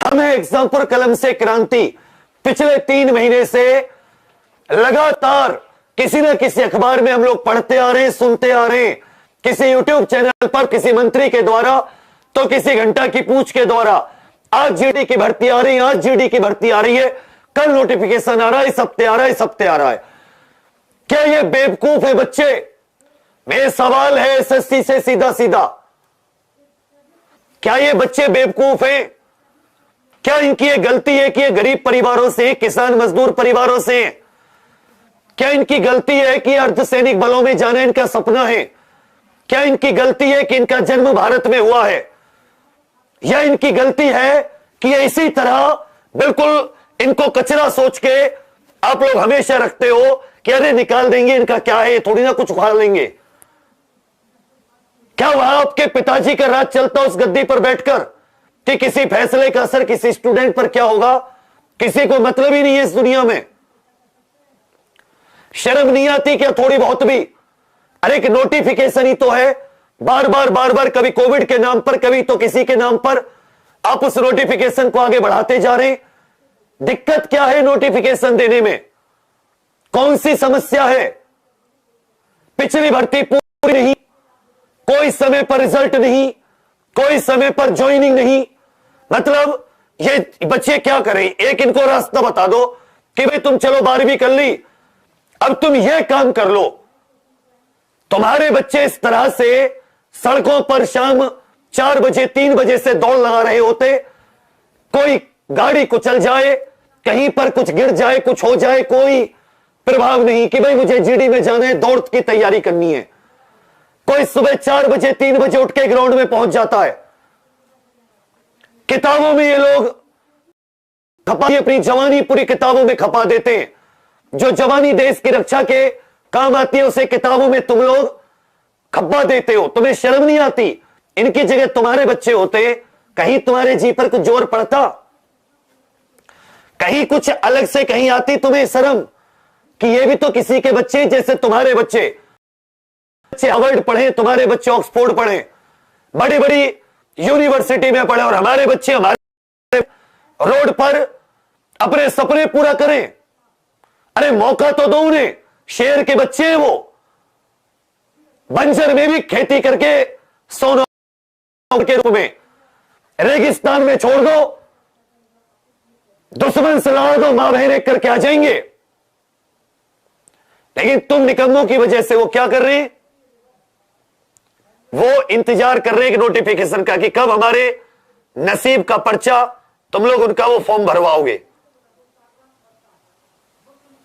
हम है एग्जाम पर कलम से क्रांति। पिछले 3 महीने से लगातार किसी न किसी अखबार में हम लोग पढ़ते आ रहे हैं, सुनते आ रहे हैं, किसी यूट्यूब चैनल पर किसी मंत्री के द्वारा तो किसी घंटा की पूछ के द्वारा आज जीडी की भर्ती आ रही है, आज जीडी की भर्ती आ रही है, कल नोटिफिकेशन आ रहा है, इस हफ्ते आ रहा है, इस हफ्ते आ रहा है। क्या ये बेवकूफ है बच्चे? मेरा सवाल है एसएससी से सीधा सीधा, क्या ये बच्चे बेवकूफ हैं? क्या इनकी ये गलती है कि ये गरीब परिवारों से, किसान मजदूर परिवारों से? क्या इनकी गलती है कि अर्धसैनिक बलों में जाना इनका सपना है? क्या इनकी गलती है कि इनका जन्म भारत में हुआ है? या इनकी गलती है कि ये इसी तरह बिल्कुल इनको कचरा सोच के आप लोग हमेशा रखते हो कि अरे निकाल देंगे, इनका क्या है, थोड़ी ना कुछ उखाड़ लेंगे? क्या वहां आपके पिताजी का राज चलता उस गद्दी पर बैठकर कि किसी फैसले का असर किसी स्टूडेंट पर क्या होगा? किसी को मतलब ही नहीं है इस दुनिया में। शर्म नहीं आती क्या थोड़ी बहुत भी? अरे एक नोटिफिकेशन ही तो है, बार बार कभी कोविड के नाम पर, कभी तो किसी के नाम पर आप उस नोटिफिकेशन को आगे बढ़ाते जा रहे हैं। दिक्कत क्या है नोटिफिकेशन देने में? कौन सी समस्या है? पिछली भर्ती पूरी नहीं, कोई समय पर रिजल्ट नहीं, कोई समय पर ज्वाइनिंग नहीं, मतलब ये बच्चे क्या करें? एक इनको रास्ता बता दो कि भाई तुम चलो 12वीं कर ली, अब तुम ये काम कर लो। तुम्हारे बच्चे इस तरह से सड़कों पर शाम 4 बजे 3 बजे से दौड़ लगा रहे होते, कोई गाड़ी कुचल जाए, कहीं पर कुछ गिर जाए, कुछ हो जाए, कोई प्रभाव नहीं कि भाई मुझे जीडी में जाना है, दौड़ की तैयारी करनी है। कोई सुबह 4 बजे 3 बजे उठ के ग्राउंड में पहुंच जाता है। किताबों में ये लोग अपनी जवानी पूरी किताबों में खपा देते हैं। जो जवानी देश की रक्षा के काम आती है उसे किताबों में तुम लोग खपा देते हो। तुम्हें शर्म नहीं आती? इनकी जगह तुम्हारे बच्चे होते, कहीं तुम्हारे जी पर कुछ जोर पड़ता, कहीं कुछ अलग से कहीं आती तुम्हें शर्म कि ये भी तो किसी के बच्चे, जैसे तुम्हारे बच्चे हार्वर्ड पढ़े, तुम्हारे बच्चे ऑक्सफोर्ड पढ़े, बड़ी बड़ी यूनिवर्सिटी में पढ़े, और हमारे बच्चे हमारे रोड पर अपने सपने पूरा करें। अरे मौका तो दो उन्हें। शेर के बच्चे हैं वो, बंजर में भी खेती करके सोना के रूप में, रेगिस्तान में छोड़ दो, दुश्मन से लड़ा दो, मां बहन एक करके आ जाएंगे। लेकिन तुम निकम्मों की वजह से वो क्या कर रहे हैं? वो इंतजार कर रहे हैं कि नोटिफिकेशन का, कि कब हमारे नसीब का पर्चा तुम लोग उनका वो फॉर्म भरवाओगे।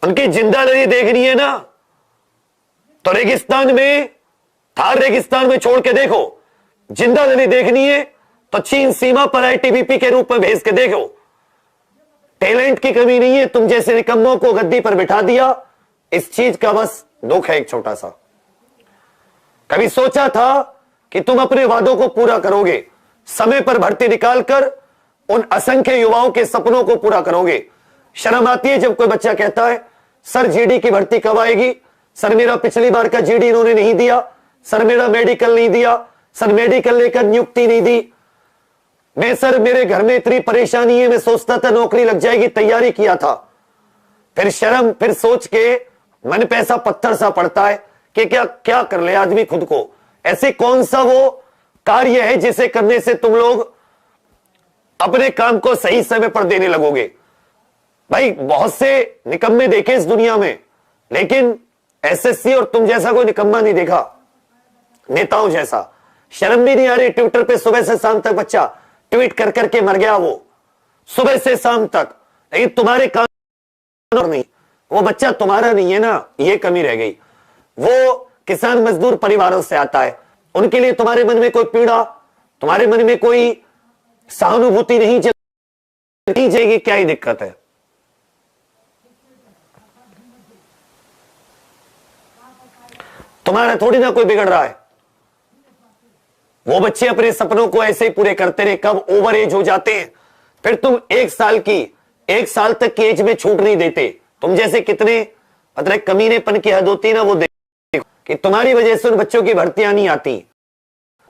उनकी जिंदादिली देखनी है ना, तो रेगिस्तान में, थार रेगिस्तान में छोड़ के देखो। जिंदादिली देखनी है तो चीन सीमा पर आईटीबीपी के रूप में भेज के देखो। टैलेंट की कमी नहीं है, तुम जैसे निकम्मों को गद्दी पर बिठा दिया, इस चीज का बस दुख है एक छोटा सा। कभी सोचा था कि तुम अपने वादों को पूरा करोगे, समय पर भर्ती निकालकर उन असंख्य युवाओं के सपनों को पूरा करोगे? शर्म आती है जब कोई बच्चा कहता है सर जीडी की भर्ती कब आएगी? सर मेरा पिछली बार का जीडी इन्होंने नहीं दिया, सर मेरा मेडिकल नहीं दिया, सर मेडिकल लेकर नियुक्ति नहीं दी, मैं सर मेरे घर में इतनी परेशानी है, मैं सोचता था नौकरी लग जाएगी, तैयारी किया था। फिर शर्म, फिर सोच के मन पे ऐसा पत्थर सा पड़ता है कि क्या क्या कर ले आदमी खुद को। ऐसे कौन सा वो कार्य है जिसे करने से तुम लोग अपने काम को सही समय पर देने लगोगे? भाई बहुत से निकम्मे देखे इस दुनिया में, लेकिन एसएससी और तुम जैसा कोई निकम्मा नहीं देखा, नेताओं जैसा। शर्म भी नहीं आ रही? ट्विटर पे सुबह से शाम तक बच्चा ट्वीट कर करके मर गया, वो सुबह से शाम तक। लेकिन तुम्हारे काम और नहीं, वो बच्चा तुम्हारा नहीं है ना, ये कमी रह गई। वो किसान मजदूर परिवारों से आता है, उनके लिए तुम्हारे मन में कोई पीड़ा, तुम्हारे मन में कोई सहानुभूति नहीं जाएगी, क्या ही दिक्कत है? तुम्हारा थोड़ी ना कोई बिगड़ रहा है। वो बच्चे अपने सपनों को ऐसे ही पूरे करते रहे, कब ओवर एज हो जाते हैं, फिर तुम 1 साल तक की एज में छूट नहीं देते। तुम जैसे कितने मतलब कमीनेपन की हद होती है ना, वो देखो कि तुम्हारी वजह से उन बच्चों की भर्तियां नहीं आती,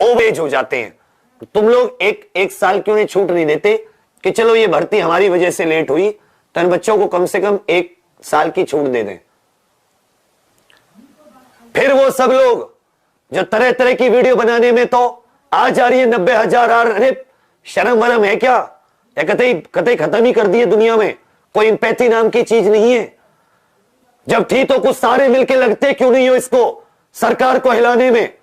ओवर एज हो जाते हैं। तुम लोग एक साल क्यों नहीं छूट नहीं देते कि चलो ये भर्ती हमारी वजह से लेट हुई, तो इन बच्चों को कम से कम 1 साल की छूट दे दें। फिर वो सब लोग जो तरह तरह की वीडियो बनाने में तो आ जा रही है 90,000, अरे शर्म वरम है क्या? या कतई कतई खत्म ही कर दिए दुनिया में, कोई एम्पैथी नाम की चीज नहीं है। जब थी तो कुछ सारे मिलके लगते क्यों नहीं हो इसको, सरकार को हिलाने में।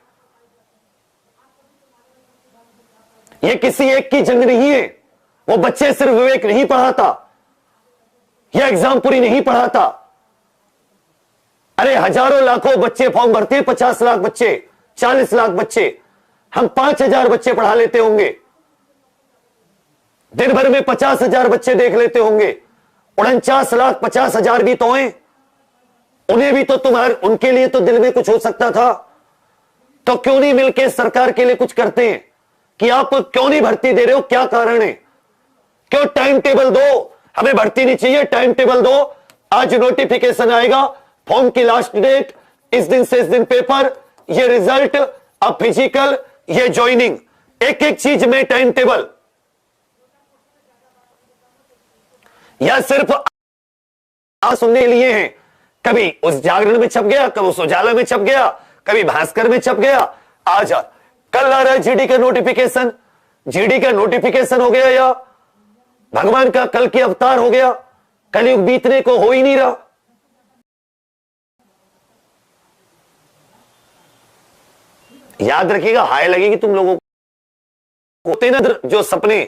ये किसी एक की जंग नहीं है। वो बच्चे सिर्फ विवेक नहीं पढ़ाता, यह एग्जाम पूरी नहीं पढ़ाता। अरे हजारों लाखों बच्चे फॉर्म भरते हैं, 50 लाख बच्चे, 40 लाख बच्चे, हम 5,000 बच्चे पढ़ा लेते होंगे, दिन भर में 50,000 बच्चे देख लेते होंगे। 49,50,000 भी तो हैं, उन्हें भी तो तुम्हारे, उनके लिए तो दिल में कुछ हो सकता था। तो क्यों नहीं मिलके सरकार के लिए कुछ करते हैं कि आप क्यों नहीं भर्ती दे रहे हो, क्या कारण है? क्यों टाइम टेबल दो, हमें भर्ती नहीं चाहिए, टाइम टेबल दो। आज नोटिफिकेशन आएगा, फॉर्म की लास्ट डेट इस दिन से इस दिन, पेपर, ये रिजल्ट, अब फिजिकल, ये ज्वाइनिंग, एक एक चीज में टाइम टेबल। या सिर्फ सुनने लिए हैं, कभी उस जागरण में छप गया, कभी उस उजाला में छप गया, कभी भास्कर में छप गया। आज कल आ रहा है जीडी का नोटिफिकेशन, जीडी का नोटिफिकेशन हो गया या भगवान का कल की अवतार हो गया, कलयुग बीतने को हो ही नहीं रहा। याद रखिएगा, हाय लगेगी तुम लोगों को। होते ना जो सपने,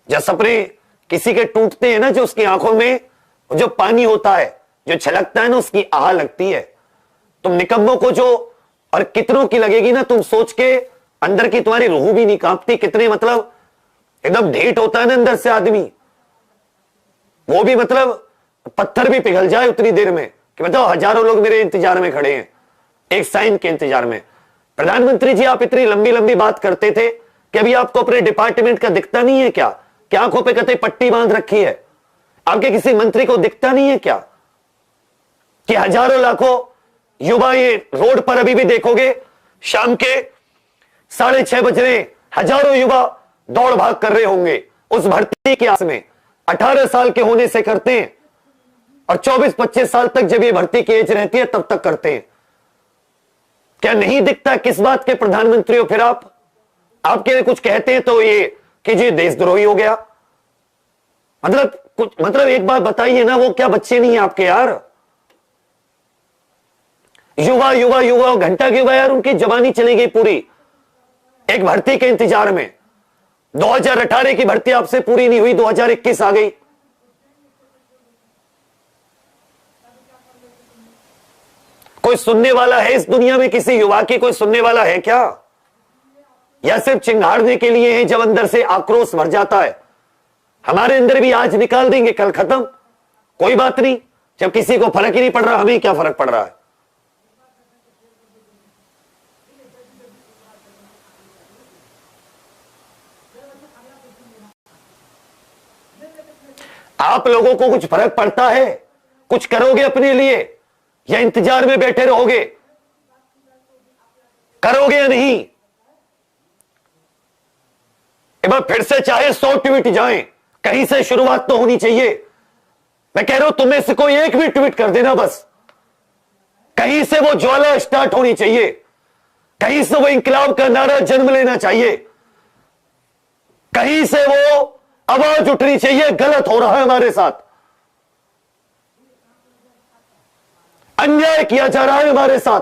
जब सपने किसी के टूटते हैं ना, जो उसकी आंखों में जो पानी होता है, जो छलकता है ना, उसकी आह लगती है। तुम निकम्मों को जो, और कितनों की लगेगी ना, तुम सोच के अंदर की तुम्हारी रूह भी नहीं कांपती। कितने मतलब एकदम ढीठ होता है ना अंदर से आदमी, वो भी मतलब पत्थर भी पिघल जाए उतनी देर में, कि बताओ हजारों लोग मेरे इंतजार में खड़े हैं, एक साइन के इंतजार में। प्रधानमंत्री जी, आप इतनी लंबी लंबी बात करते थे कि अभी आपको अपने डिपार्टमेंट का दिखता नहीं है क्या? क्या आंखों पे कतई पट्टी बांध रखी है? आपके किसी मंत्री को दिखता नहीं है क्या कि हजारों लाखों युवा, ये रोड पर अभी भी देखोगे शाम के 6:30 बज रहे, हजारों युवा दौड़ भाग कर रहे होंगे उस भर्ती की आस में। 18 साल के होने से करते हैं, और 24-25 साल तक जब ये भर्ती की एज रहती है तब तक करते हैं। क्या नहीं दिखता? किस बात के प्रधानमंत्री हो फिर आप? आपके लिए कुछ कहते हैं तो ये कि जी देशद्रोही हो गया। मतलब कुछ, मतलब एक बात बताइए ना, वो क्या बच्चे नहीं है आपके यार? युवा युवा युवा घंटा के युवा यार, उनकी जवानी चली गई पूरी एक भर्ती के इंतजार में। 2018 की भर्ती आपसे पूरी नहीं हुई, 2021 आ गई। कोई सुनने वाला है इस दुनिया में? किसी युवा की कोई सुनने वाला है क्या? या सिर्फ चिंगाड़ने के लिए है जब अंदर से आक्रोश भर जाता है? हमारे अंदर भी आज निकाल देंगे, कल खत्म, कोई बात नहीं। जब किसी को फर्क ही नहीं पड़ रहा, हमें क्या फर्क पड़ रहा है? आप लोगों को कुछ फर्क पड़ता है? कुछ करोगे अपने लिए या इंतजार में बैठे रहोगे? करोगे या नहीं? एक बार फिर से चाहे 100 ट्वीट जाएं, कहीं से शुरुआत तो होनी चाहिए। मैं कह रहा हूं तुम्हें से कोई एक भी ट्वीट कर देना, बस कहीं से वो ज्वाला स्टार्ट होनी चाहिए, कहीं से वो इंकलाब का नारा जन्म लेना चाहिए, कहीं से वो आवाज उठनी चाहिए, गलत हो रहा है हमारे साथ, अन्याय किया जा रहा है हमारे साथ,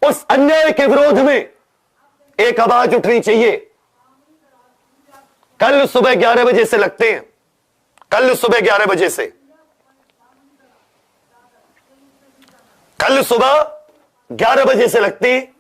उस अन्याय के विरोध में एक आवाज उठनी चाहिए। कल सुबह 11 बजे से लगते हैं, कल सुबह 11 बजे से, कल सुबह 11 बजे से लगते हैं